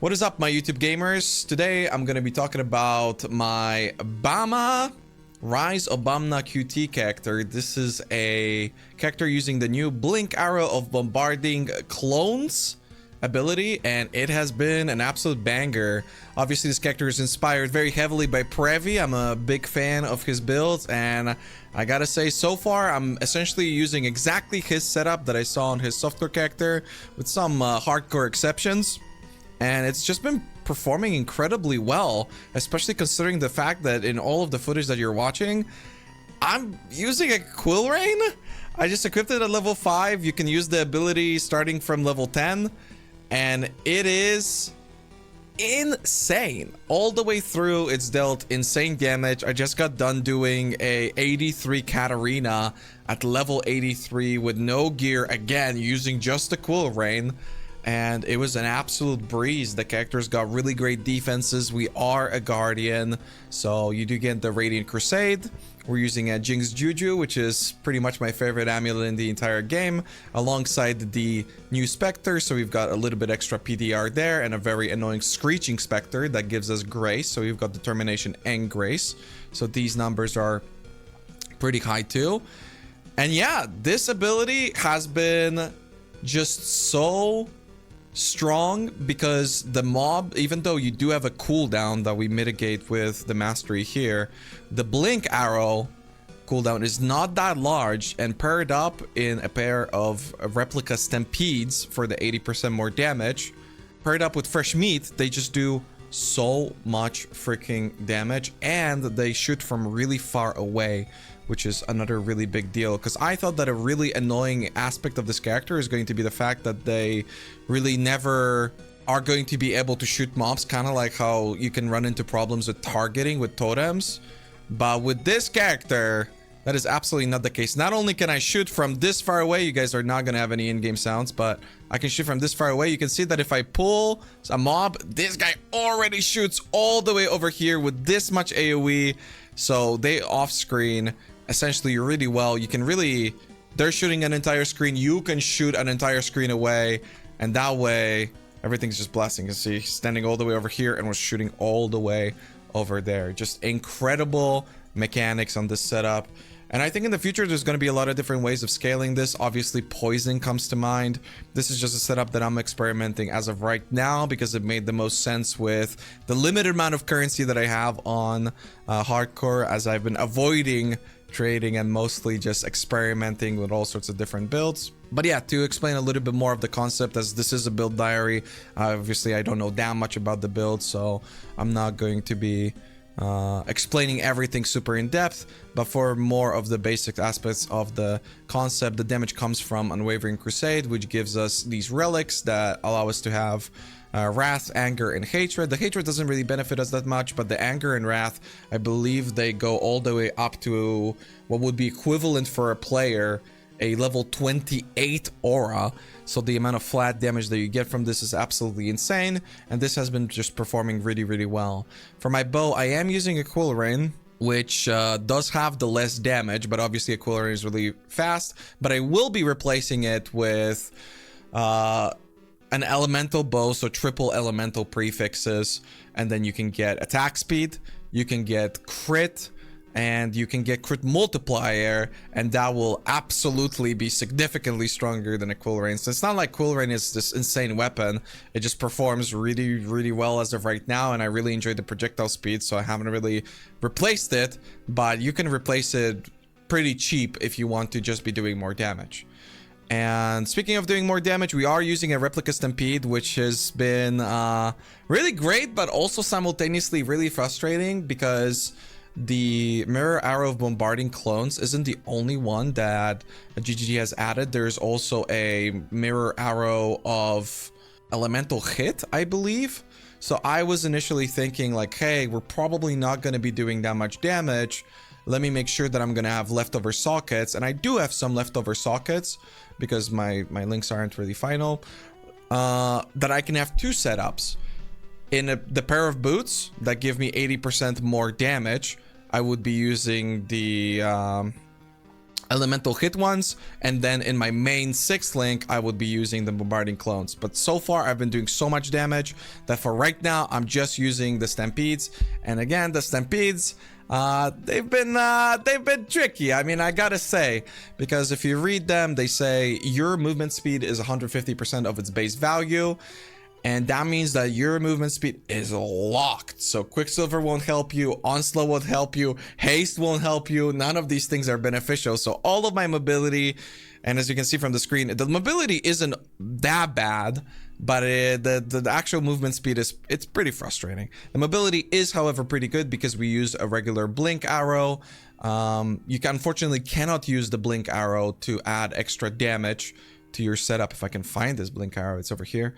What is up, my YouTube gamers? Today I'm going to be talking about my BAMA RaizQT character. This is a character using the new Blink Arrow of Bombarding clones ability, and it has been an absolute banger. Obviously, this character is inspired very heavily by Previ. I'm a big fan of his builds, and I gotta say, so far I'm essentially using exactly his setup that I saw on his software character, with some hardcore exceptions. And it's just been performing incredibly well, especially considering the fact that in all of the footage that you're watching, I'm using a Quill Rain. I just equipped it at level 5. You can use the ability starting from level 10, and it is insane. All the way through, it's dealt insane damage. I just got done doing a 83 Katarina at level 83 with no gear, again using just the Quill Rain. And it was an absolute breeze. The character's got really great defenses. We are a Guardian, so you do get the Radiant Crusade. We're using a Jinx Juju, which is pretty much my favorite amulet in the entire game, alongside the new Spectre, so we've got a little bit extra PDR there, and a very annoying Screeching Spectre that gives us Grace, so we've got Determination and Grace. So these numbers are pretty high too. And yeah, this ability has been just so strong, because the mob, even though you do have a cooldown that we mitigate with the mastery here, the Blink Arrow cooldown is not that large, and paired up in a pair of replica Stampedes for the 80% more damage, paired up with Fresh Meat, they just do so much freaking damage, and they shoot from really far away, which is another really big deal. Because I thought that a really annoying aspect of this character is going to be the fact that they really never are going to be able to shoot mobs, kind of like how you can run into problems with targeting with totems. But with this character, that is absolutely not the case. Not only can I shoot from this far away, you guys are not going to have any in-game sounds, but I can shoot from this far away. You can see that if I pull a mob, this guy already shoots all the way over here with this much AoE. So they off-screen essentially really well. You can really, they're shooting an entire screen, you can shoot an entire screen away, and that way everything's just blasting. You can see he's standing all the way over here and was shooting all the way over there. Just incredible mechanics on this setup. And I think in the future there's going to be a lot of different ways of scaling this. Obviously Poison comes to mind. This is just a setup that I'm experimenting as of right now, because it made the most sense with the limited amount of currency that I have on hardcore, as I've been avoiding trading and mostly just experimenting with all sorts of different builds. But yeah, to explain a little bit more of the concept, as this is a build diary, obviously I don't know that much about the build, so I'm not going to be explaining everything super in depth. But for more of the basic aspects of the concept, the damage comes from Unwavering Crusade, which gives us these relics that allow us to have Wrath, Anger, and Hatred. The Hatred doesn't really benefit us that much, but the Anger and Wrath, I believe they go all the way up to what would be equivalent for a player a level 28 aura. So the amount of flat damage that you get from this is absolutely insane, and this has been just performing really well. For my bow, I am using a Quill Rain, which does have the less damage, but obviously a Quill Rain is really fast. But I will be replacing it with an elemental bow, so triple elemental prefixes, and then you can get attack speed, you can get crit, and you can get crit multiplier, and that will absolutely be significantly stronger than a Quill Rain. So it's not like Quill Rain is this insane weapon. It just performs really well as of right now, and I really enjoy the projectile speed, so I haven't really replaced it, but you can replace it pretty cheap if you want to just be doing more damage. And speaking of doing more damage, we are using a replica Stampede, which has been really great, but also simultaneously really frustrating, because the Mirror Arrow of Bombarding clones isn't the only one that GGG has added. There's also a Mirror Arrow of Elemental Hit, I believe. So I was initially thinking like, hey, we're probably not going to be doing that much damage. Let me make sure that I'm going to have leftover sockets. And I do have some leftover sockets, because my links aren't really final, that I can have two setups. In the pair of boots that give me 80% more damage, I would be using the elemental hit ones, and then in my main 6th link I would be using the bombarding clones. But so far I've been doing so much damage that for right now I'm just using the stampedes. And again, the stampedes, they've been tricky, I mean, I gotta say, because if you read them, they say your movement speed is 150% of its base value, and that means that your movement speed is locked. So Quicksilver won't help you, Onslaught won't help you, Haste won't help you. None of these things are beneficial. So all of my mobility, and as you can see from the screen, the mobility isn't that bad, but the actual movement speed it's pretty frustrating. The mobility is, however, pretty good because we use a regular blink arrow. You unfortunately cannot use the blink arrow to add extra damage to your setup. If I can find this blink arrow, it's over here.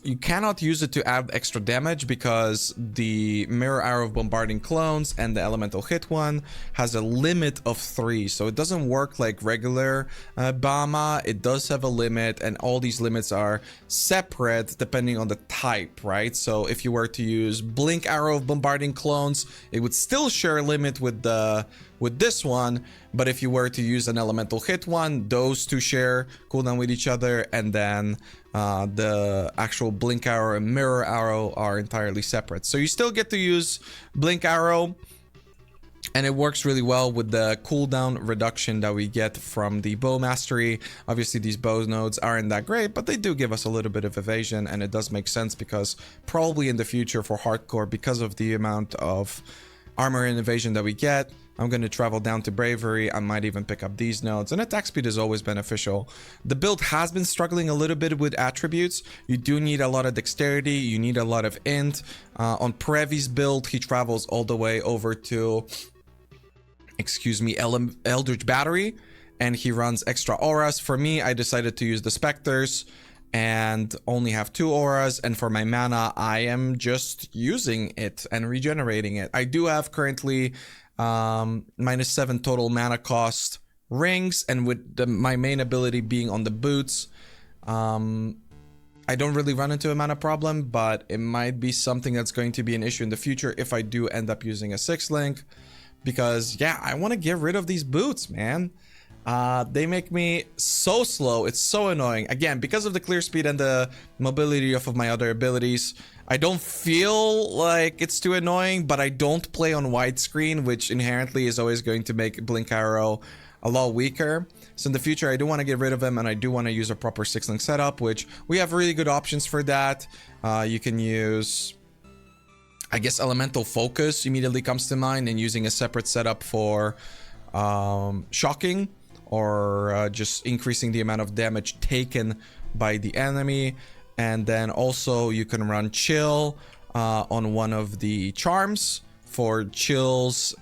You cannot use it to add extra damage because the mirror arrow of bombarding clones and the elemental hit one has a limit of 3, so it doesn't work like regular BAMA. It does have a limit, and all these limits are separate depending on the type, right? So if you were to use blink arrow of bombarding clones, it would still share a limit with this one, but if you were to use an elemental hit one, those two share cooldown with each other, and then the actual blink arrow and mirror arrow are entirely separate. So you still get to use blink arrow, and it works really well with the cooldown reduction that we get from the bow mastery. Obviously these bow nodes aren't that great, but they do give us a little bit of evasion, and it does make sense because probably in the future for hardcore, because of the amount of armor and evasion that we get, I'm going to travel down to bravery. I might even pick up these nodes, and attack speed is always beneficial. The build has been struggling a little bit with attributes. You do need a lot of dexterity, you need a lot of int. On Previ's build, he travels all the way over to, Eldritch Battery, and he runs extra auras. For me, I decided to use the Spectres and only have 2 auras, and for my mana I am just using it and regenerating it. I do have currently -7 total mana cost rings, and with my main ability being on the boots, I don't really run into a mana problem, but it might be something that's going to be an issue in the future if I do end up using a 6th link, because yeah, I want to get rid of these boots, man. They make me so slow. It's so annoying. Again, because of the clear speed and the mobility of my other abilities, I don't feel like it's too annoying, but I don't play on widescreen, which inherently is always going to make blink arrow a lot weaker. So in the future, I do want to get rid of them, and I do want to use a proper 6-link setup, which we have really good options for that. You can use, I guess, elemental focus immediately comes to mind, and using a separate setup for shocking, or just increasing the amount of damage taken by the enemy. And then also you can run chill on one of the charms for chills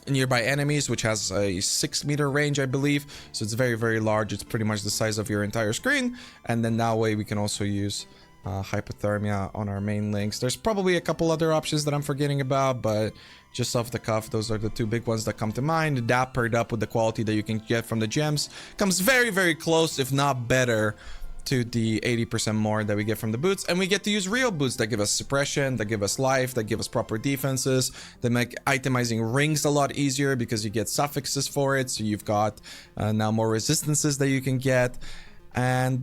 nearby enemies, which has a 6-meter range, I believe. So it's very, very large. It's pretty much the size of your entire screen. And then that way we can also use hypothermia on our main links. There's probably a couple other options that I'm forgetting about, but just off the cuff, those are the 2 big ones that come to mind. That paired up with the quality that you can get from the gems comes very, very close, if not better, to the 80% more that we get from the boots. And we get to use real boots that give us suppression, that give us life, that give us proper defenses, that make itemizing rings a lot easier because you get suffixes for it. So you've got now more resistances that you can get. And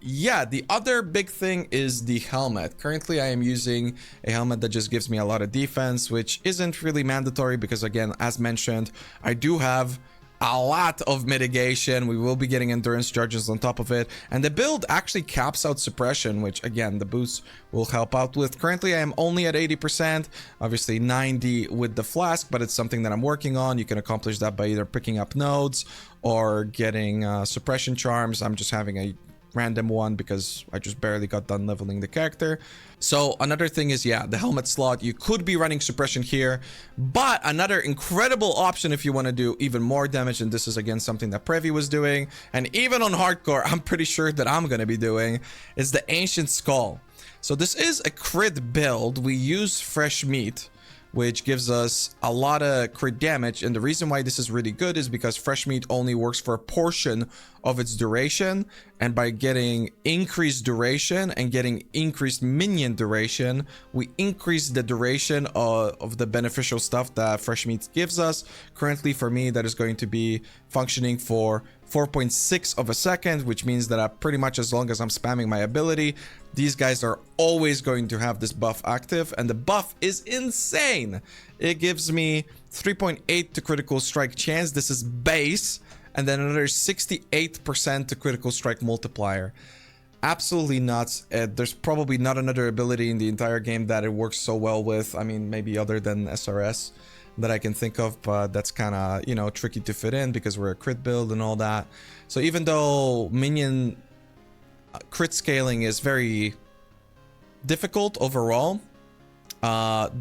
yeah, the other big thing is the helmet. Currently I am using a helmet that just gives me a lot of defense, which isn't really mandatory because, again, as mentioned, I do have a lot of mitigation. We will be getting endurance charges on top of it, and the build actually caps out suppression, which again the boost will help out with. Currently I am only at 80%, obviously 90 with the flask, but it's something that I'm working on. You can accomplish that by either picking up nodes or getting suppression charms. I'm just having a random one because I just barely got done leveling the character. So another thing is, yeah, the helmet slot, you could be running suppression here, but another incredible option if you want to do even more damage, and this is again something that Previ was doing, and even on hardcore I'm pretty sure that I'm going to be doing, is the Ancient Skull. So this is a crit build. We use fresh meat, which gives us a lot of crit damage. And the reason why this is really good is because fresh meat only works for a portion of its duration, and by getting increased duration and getting increased minion duration, we increase the duration of the beneficial stuff that fresh meat gives us. Currently for me, that is going to be functioning for 4.6 of a second, which means that pretty much as long as I'm spamming my ability, these guys are always going to have this buff active, and the buff is insane. It gives me 3.8 to critical strike chance. This is base, and then another 68% to critical strike multiplier. Absolutely nuts. There's probably not another ability in the entire game that it works so well with. I mean, maybe other than SRS that I can think of, but that's kind of, you know, tricky to fit in because we're a crit build and all that. So even though minion crit scaling is very difficult overall,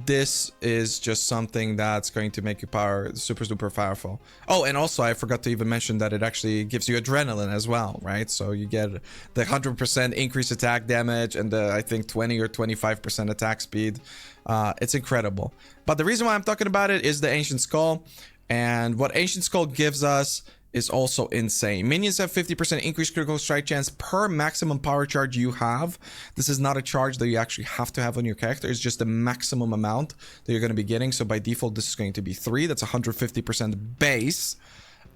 this is just something that's going to make you super powerful. Oh, and also I forgot to even mention that it actually gives you adrenaline as well, right? So you get the 100% increased attack damage and the, I think, 20 or 25% attack speed. It's incredible. But the reason why I'm talking about it is the Ancient Skull, and what Ancient Skull gives us is also insane. Minions have 50% increased critical strike chance per maximum power charge you have. This is not a charge that you actually have to have on your character. It's just the maximum amount that you're going to be getting. So by default, this is going to be 3. That's 150% base.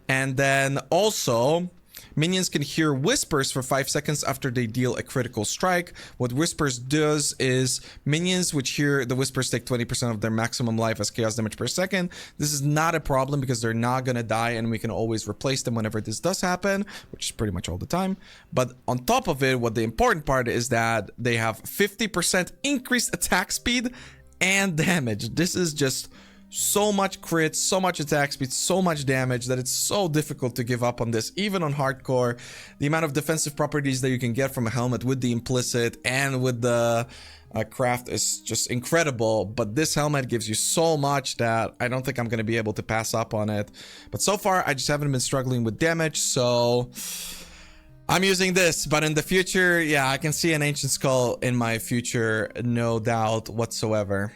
And then also, minions can hear whispers for 5 seconds after they deal a critical strike. What whispers does is minions which hear the whispers take 20% of their maximum life as chaos damage per second. This is not a problem because they're not gonna die, and we can always replace them whenever this does happen, which is pretty much all the time. But on top of it, what the important part is that they have 50% increased attack speed and damage. This is just so much crit, so much attack speed, so much damage that it's so difficult to give up on this, even on hardcore. The amount of defensive properties that you can get from a helmet with the implicit and with the craft is just incredible. But this helmet gives you so much that I don't think I'm going to be able to pass up on it. But so far, I just haven't been struggling with damage, so I'm using this. But in the future, yeah, I can see an Ancient Skull in my future, no doubt whatsoever.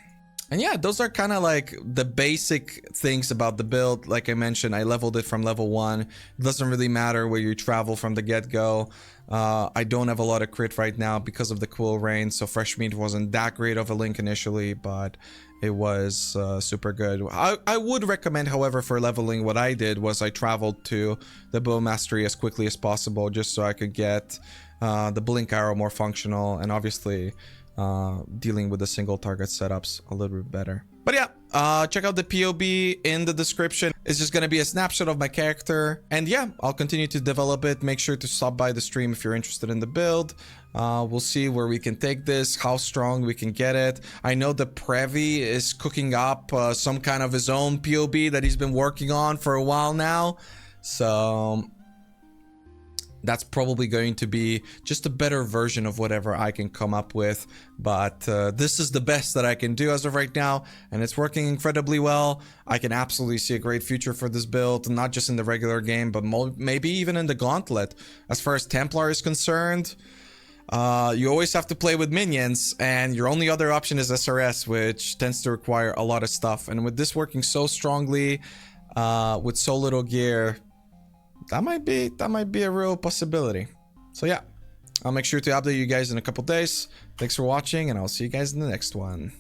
And yeah, those are kind of like the basic things about the build. Like I mentioned, I leveled it from level 1. It doesn't really matter where you travel from the get-go. I don't have a lot of crit right now because of the Quill Rain, so Fresh Meat wasn't that great of a link initially, but it was super good. I would recommend, however, for leveling, what I did was I traveled to the Bow Mastery as quickly as possible just so I could get the Blink Arrow more functional, and obviously dealing with the single target setups a little bit better. But yeah, check out the POB in the description. It's just gonna be a snapshot of my character, and yeah, I'll continue to develop it. Make sure to stop by the stream if you're interested in the build. We'll see where we can take this, how strong we can get it. I know the Previ is cooking up some kind of his own POB that he's been working on for a while now, so that's probably going to be just a better version of whatever I can come up with. But this is the best that I can do as of right now, and it's working incredibly well. I can absolutely see a great future for this build, not just in the regular game, but maybe even in the Gauntlet. As far as Templar is concerned, you always have to play with minions, and your only other option is SRS, which tends to require a lot of stuff. And with this working so strongly, with so little gear, that might be a real possibility. So yeah, I'll make sure to update you guys in a couple days. Thanks for watching, and I'll see you guys in the next one.